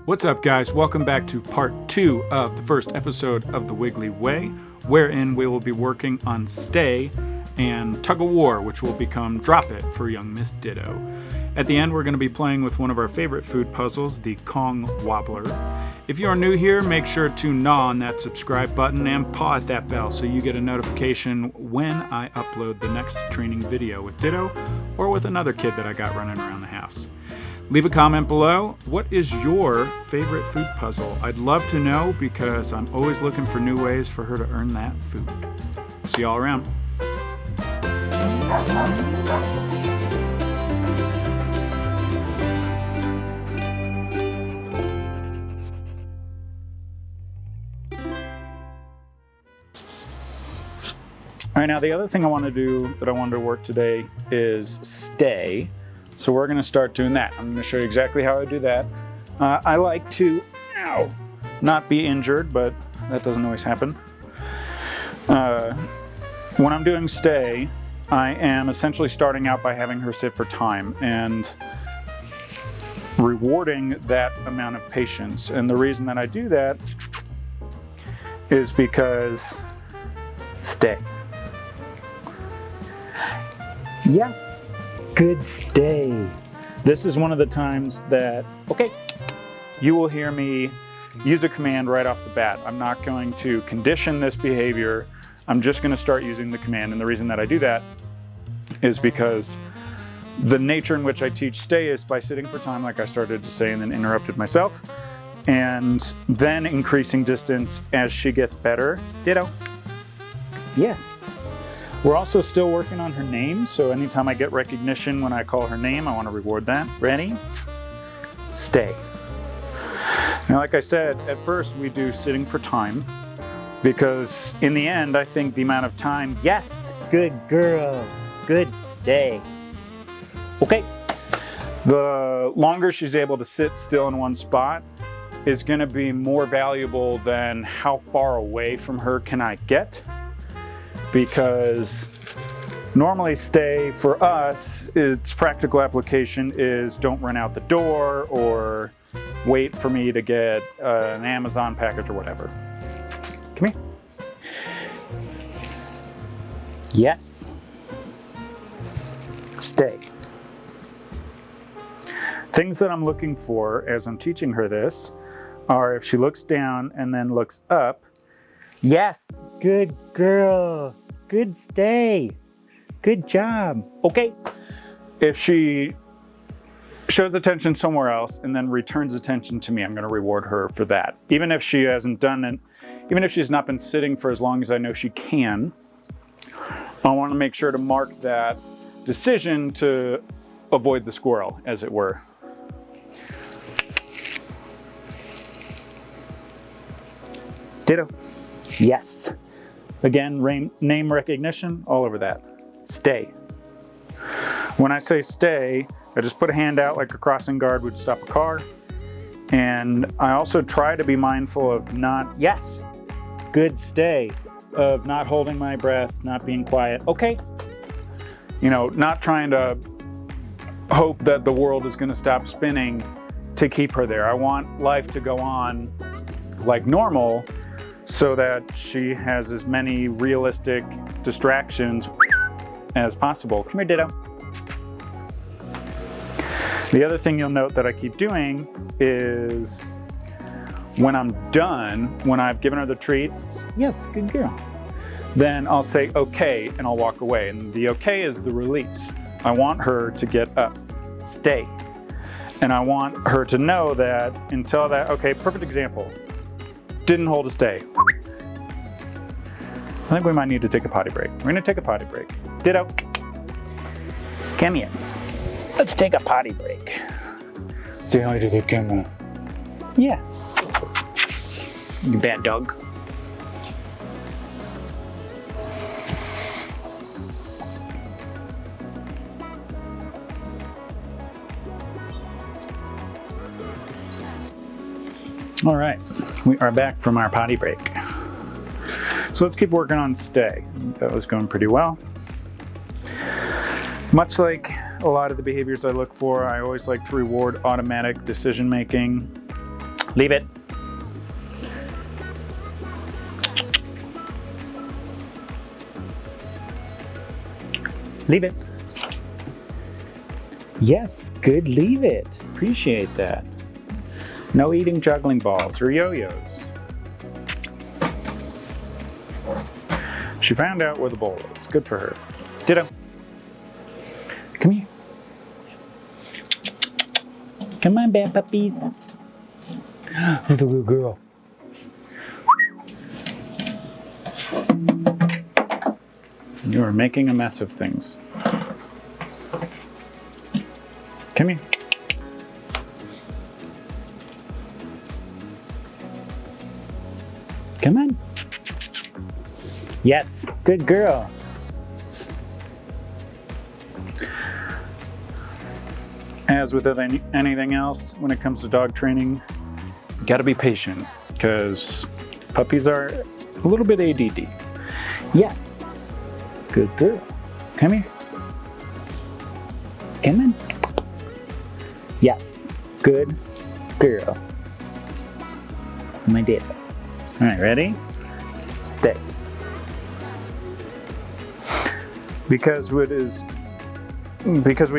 What's up, guys? Welcome back to part 2 of the first episode of the Wiggly Way, wherein we will be working on Stay and Tug of War, which will become Drop It for young Miss Ditto. At the end, we're going to be playing with one of our favorite food puzzles, the Kong Wobbler. If you are new here, make sure to gnaw on that subscribe button and paw at that bell so you get a notification when I upload the next training video with Ditto or with another kid that I got running around the house. Leave a comment below. What is your favorite food puzzle? I'd love to know because I'm always looking for new ways for her to earn that food. See y'all around. All right, now the other thing I want to do that I wanted to work today is Stay. So we're going to start doing that. I'm going to show you exactly how I do that. I like to, not be injured, but that doesn't always happen. When I'm doing Stay, I am essentially starting out by having her sit for time and rewarding that amount of patience. And the reason that I do that is because Stay. Yes. Good stay. This is one of the times that, you will hear me use a command right off the bat. I'm not going to condition this behavior. I'm just going to start using the command. And the reason that I do that is because the nature in which I teach Stay is by sitting for time, like I started to say and then interrupted myself, and then increasing distance as she gets better. Ditto. Yes. We're also still working on her name, so anytime I get recognition when I call her name, I want to reward that. Ready? Stay. Now, like I said, at first we do sitting for time, because in the end, I think the amount of time, yes, good girl, good stay. Okay. The longer she's able to sit still in one spot is going to be more valuable than how far away from her can I get. Because normally Stay for us, its practical application is don't run out the door or wait for me to get an Amazon package or whatever. Come here. Yes. Stay. Things that I'm looking for as I'm teaching her this are if she looks down and then looks up. Yes, good girl, good stay, good job. Okay. If she shows attention somewhere else and then returns attention to me, I'm going to reward her for that. Even if she hasn't done it, even if she's not been sitting for as long as I know she can, I want to make sure to mark that decision to avoid the squirrel, as it were. Ditto. Yes. Again, name recognition, all over that. Stay. When I say stay, I just put a hand out like a crossing guard would stop a car. And I also try to be mindful of not, yes, good stay, of not holding my breath, not being quiet. Okay. Not trying to hope that the world is going to stop spinning to keep her there. I want life to go on like normal, so that she has as many realistic distractions as possible. Come here, Ditto. The other thing you'll note that I keep doing is when I'm done, when I've given her the treats, yes, good girl, then I'll say okay and I'll walk away. And the okay is the release. I want her to get up, stay. And I want her to know that until that, okay, perfect example. Didn't hold a stay. I think we might need to take a potty break. We're gonna take a potty break. Ditto. Come here. Let's take a potty break. Say hi to the camera. Yeah. You bad dog. All right, we are back from our potty break. So let's keep working on Stay. That was going pretty well. Much like a lot of the behaviors I look for, I always like to reward automatic decision making. Leave it. Leave it. Yes, good, leave it. Appreciate that. No eating juggling balls or yo-yos. She found out where the bowl is. Good for her. Ditto. Come here. Come on, bad puppies. Who's a little girl? You are making a mess of things. Come here. Come on. Yes, good girl. As with anything else, when it comes to dog training, you gotta be patient because puppies are a little bit ADD. Yes, good girl. Come here. Come on. Yes, good girl. My Ditto. All right, ready? Stay. Because we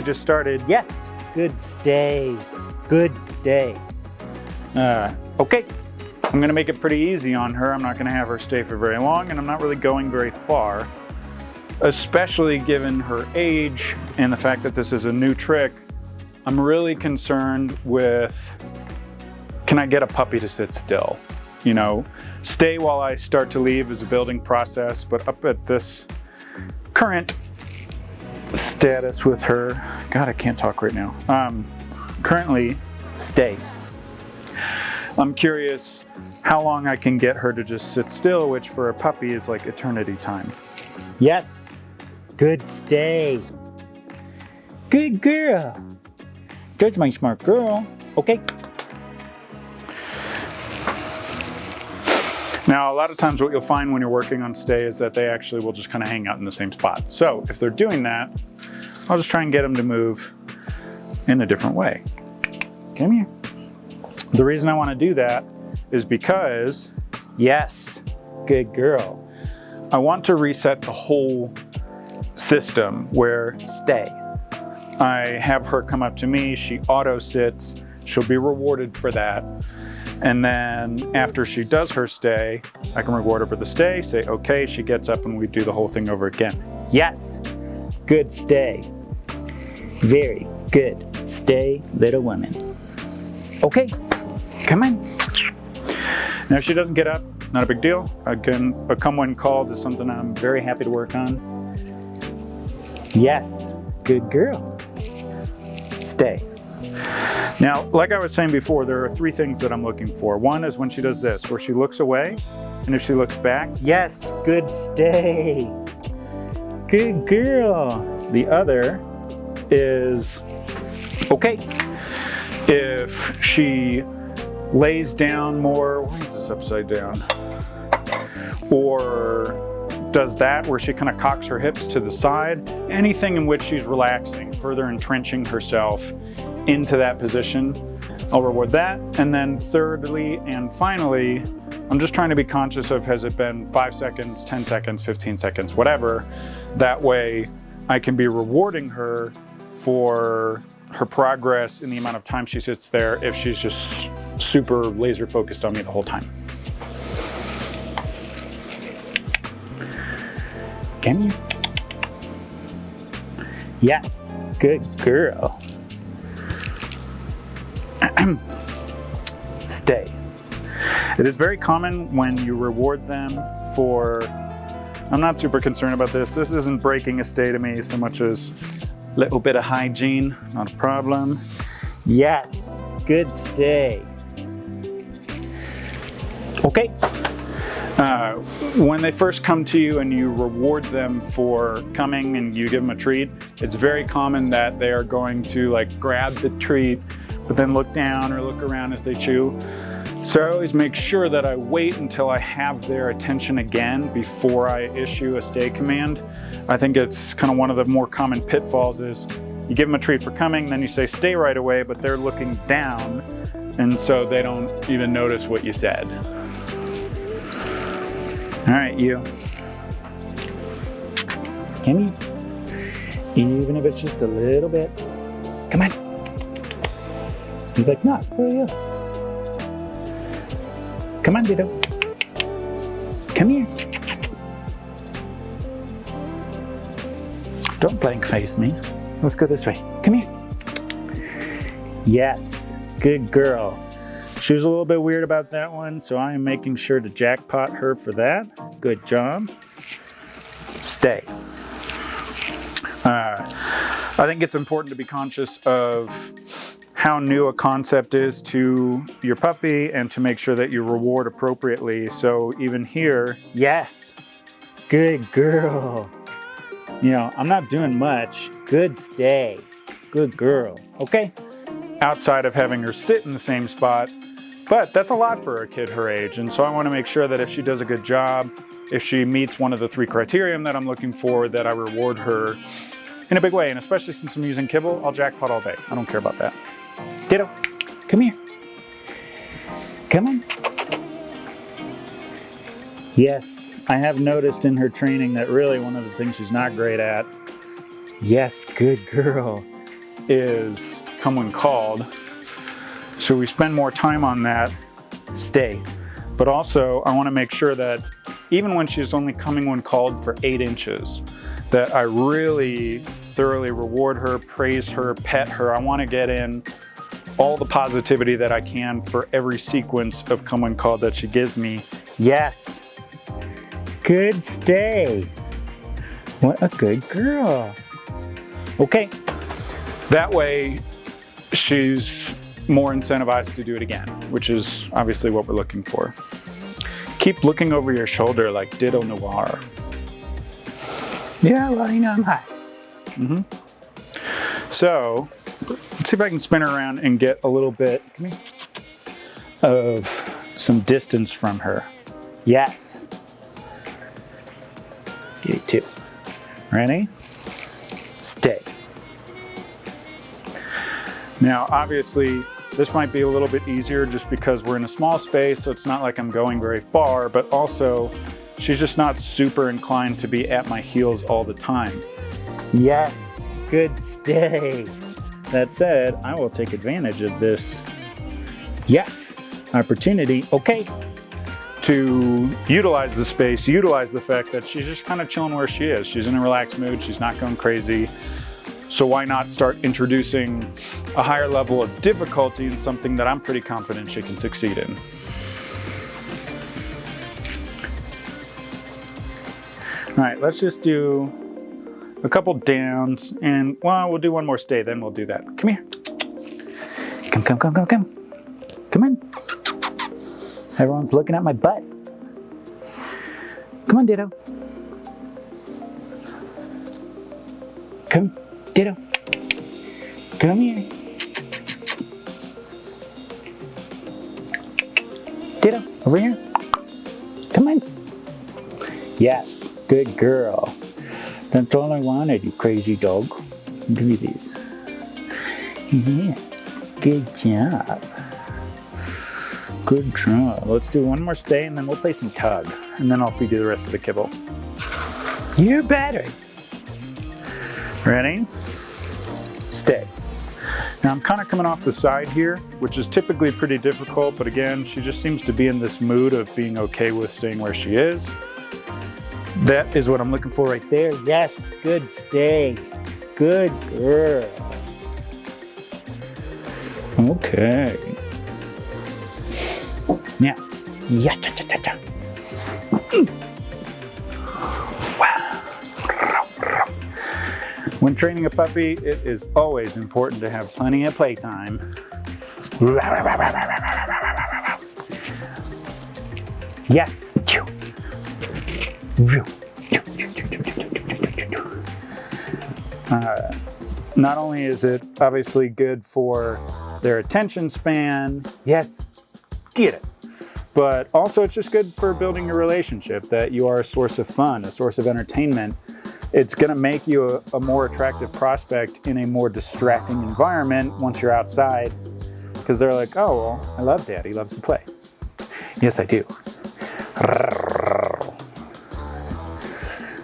just started. Yes, good stay. Good stay. Okay, I'm gonna make it pretty easy on her. I'm not gonna have her stay for very long, and I'm not really going very far, especially given her age and the fact that this is a new trick. I'm really concerned with, can I get a puppy to sit still? You know, stay while I start to leave is a building process, but up at this current status with her, God, I can't talk right now. Currently, stay. I'm curious how long I can get her to just sit still, which for a puppy is like eternity time. Yes, good stay. Good girl. Good, my smart girl. Okay. Now, a lot of times what you'll find when you're working on stay is that they actually will just kind of hang out in the same spot. So if they're doing that, I'll just try and get them to move in a different way. Come here. The reason I want to do that is because, yes, good girl. I want to reset the whole system where stay. I have her come up to me, she auto sits, she'll be rewarded for that. And then after she does her stay, I can reward her for the stay, say okay, she gets up and we do the whole thing over again. Yes, good stay. Very good stay, little woman. Okay, come on. Now if she doesn't get up, not a big deal. Again, a come when called is something I'm very happy to work on. Yes, good girl. Stay. Now, like I was saying before, there are three things that I'm looking for. One is when she does this, where she looks away, and if she looks back, yes, good stay. Good girl. The other is, okay, if she lays down more, why is this upside down? Or does that where she kind of cocks her hips to the side, anything in which she's relaxing, further entrenching herself into that position, I'll reward that. And then thirdly and finally, I'm just trying to be conscious of, has it been 5 seconds, 10 seconds, 15 seconds, whatever. That way I can be rewarding her for her progress in the amount of time she sits there if she's just super laser focused on me the whole time. Can you? Yes, good girl. Stay. It is very common when you reward them for, I'm not super concerned about this. This isn't breaking a stay to me so much as a little bit of hygiene, not a problem. Yes, good stay. Okay. When they first come to you and you reward them for coming and you give them a treat, it's very common that they are going to like grab the treat, but then look down or look around as they chew. So I always make sure that I wait until I have their attention again before I issue a stay command. I think it's kind of one of the more common pitfalls is You give them a treat for coming, then you say stay right away, but they're looking down, and so they don't even notice what you said. All right, you. Come here. Even if it's just a little bit. Come on. He's like, no, where are you? Come on, Ditto. Come here. Don't blank face me. Let's go this way. Come here. Yes, good girl. She was a little bit weird about that one, so I am making sure to jackpot her for that. Good job. Stay. I think it's important to be conscious of how new a concept is to your puppy and to make sure that you reward appropriately. So even here, yes, good girl. You know, I'm not doing much. Good stay. Good girl. Okay. Outside of having her sit in the same spot, but that's a lot for a kid her age. And so I want to make sure that if she does a good job, if she meets one of the 3 criteria that I'm looking for, that I reward her in a big way. And especially since I'm using kibble, I'll jackpot all day. I don't care about that. Ditto, come here. Come on. Yes, I have noticed in her training that really one of the things she's not great at, yes, good girl, is come when called. So we spend more time on that, stay. But also I want to make sure that even when she's only coming when called for 8 inches, that I really thoroughly reward her, praise her, pet her. I want to get in all the positivity that I can for every sequence of come when called that she gives me. Yes. Good stay. What a good girl. Okay. That way she's more incentivized to do it again, which is obviously what we're looking for. Keep looking over your shoulder like Ditto Noir. Yeah, well, you know, I'm hot. So, let's see if I can spin her around and get a little bit of some distance from her. Yes. Get it too. Ready? Stay. Now, obviously, this might be a little bit easier just because we're in a small space, so it's not like I'm going very far, but also she's just not super inclined to be at my heels all the time. Yes, good stay. That said, I will take advantage of this, yes, opportunity, okay, to utilize the space, utilize the fact that she's just kind of chilling where she is. She's in a relaxed mood, she's not going crazy. So why not start introducing a higher level of difficulty in something that I'm pretty confident she can succeed in. All right, let's just do a couple downs and, well, we'll do one more stay, then we'll do that. Come here. Come. Come in. Everyone's looking at my butt. Come on, Ditto. Come, Ditto. Come here. Ditto, over here. Come on. Yes, good girl. That's all I wanted, you crazy dog. I'll give you these. Yes, good job. Good job. Let's do one more stay and then we'll play some tug. And then I'll feed you the rest of the kibble. You're better. Ready? Stay. Now I'm kind of coming off the side here, which is typically pretty difficult, but again, she just seems to be in this mood of being okay with staying where she is. That is what I'm looking for right there. Yes, good stay. Good girl. Okay. Now, yeah, cha. When training a puppy, it is always important to have plenty of playtime. Yes. Not only is it obviously good for their attention span, yes, get it, but also it's just good for building a relationship, that you are a source of fun, a source of entertainment, it's going to make you a more attractive prospect in a more distracting environment once you're outside, because they're like, oh, well, I love Dad. He loves to play. Yes, I do.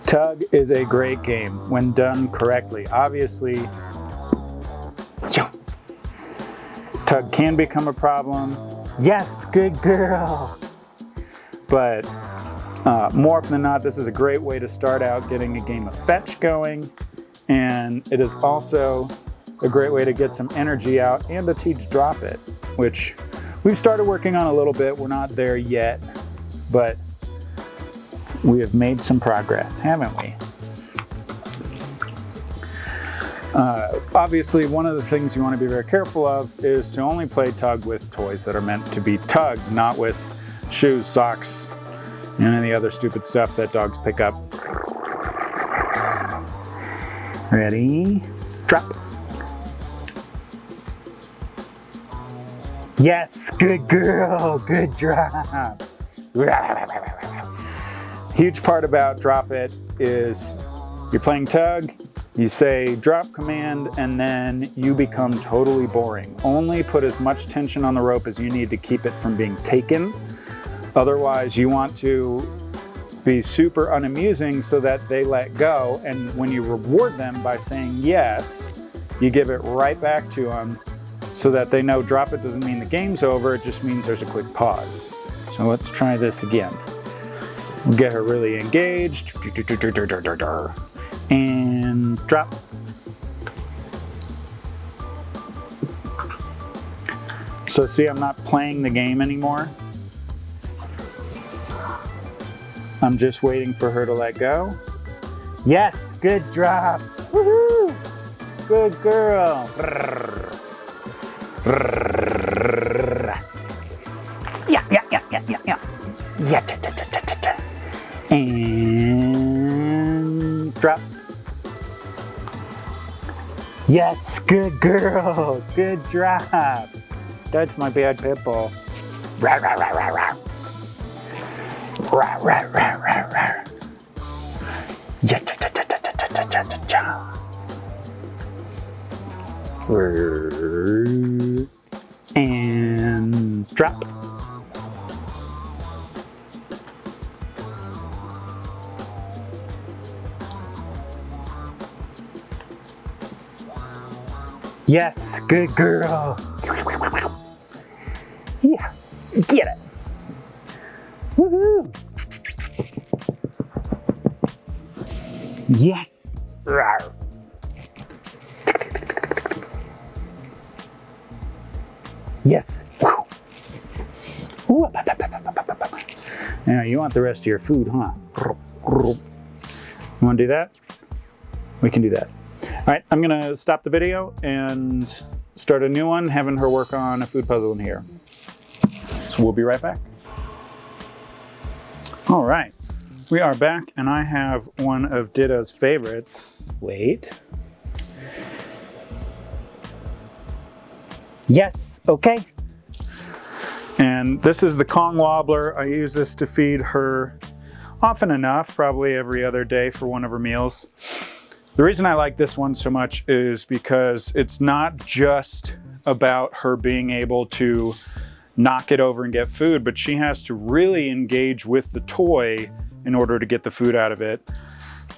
Tug is a great game when done correctly. Obviously, tug can become a problem. Yes, good girl. But more often than not, this is a great way to start out getting a game of fetch going. And it is also a great way to get some energy out and to teach drop it, which we've started working on a little bit. We're not there yet, but we have made some progress, haven't we? Obviously, one of the things you want to be very careful of is to only play tug with toys that are meant to be tugged, not with shoes, socks, and any other stupid stuff that dogs pick up. Ready? Drop. Yes, good girl, good drop. Huge part about drop it is you're playing tug, you say drop command, and then you become totally boring. Only put as much tension on the rope as you need to keep it from being taken. Otherwise, you want to be super unamusing so that they let go, and when you reward them by saying yes, you give it right back to them so that they know drop it doesn't mean the game's over, it just means there's a quick pause. So let's try this again. We'll get her really engaged. And drop. So see, I'm not playing the game anymore. I'm just waiting for her to let go. Yes, good drop. Woohoo! Good girl. Yeah. And drop. Yes, good girl. Good drop. That's my bad Pitbull. Rah, rah, rah, rah, rah. Rah, rah, rah, rah, rah. Yeah, cha, cha, cha, cha, cha, cha, cha, cha, cha. And drop. Yes, good girl. Yeah, get it. Woohoo. Yes. Rawr. Yes. Now you want the rest of your food, huh? You want to do that? We can do that. All right, I'm gonna stop the video and start a new one, having her work on a food puzzle in here. So we'll be right back. All right, we are back, and I have one of Ditto's favorites. Wait. Yes, okay. And this is the Kong Wobbler. I use this to feed her often enough, probably every other day for one of her meals. The reason I like this one so much is because it's not just about her being able to knock it over and get food, but she has to really engage with the toy in order to get the food out of it.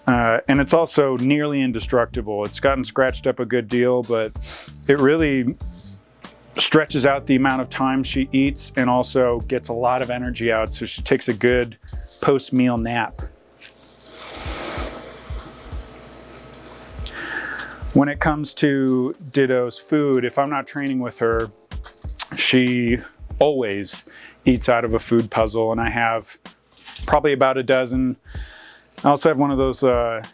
And it's also nearly indestructible. It's gotten scratched up a good deal, but it really stretches out the amount of time she eats and also gets a lot of energy out, so she takes a good post-meal nap. When it comes to Ditto's food, if I'm not training with her, she always eats out of a food puzzle, and I have probably about a dozen. I also have one of those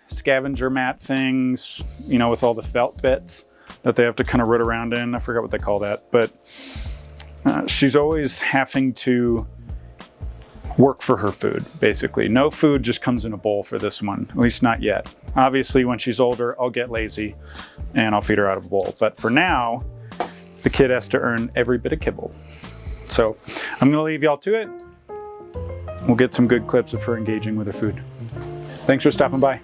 scavenger mat things, you know, with all the felt bits that they have to kind of root around in. I forgot what they call that, but she's always having to work for her food, basically. No food just comes in a bowl for this one, at least not yet. Obviously, when she's older, I'll get lazy and I'll feed her out of a bowl. But for now, the kid has to earn every bit of kibble. So I'm gonna leave y'all to it. We'll get some good clips of her engaging with her food. Thanks for stopping by.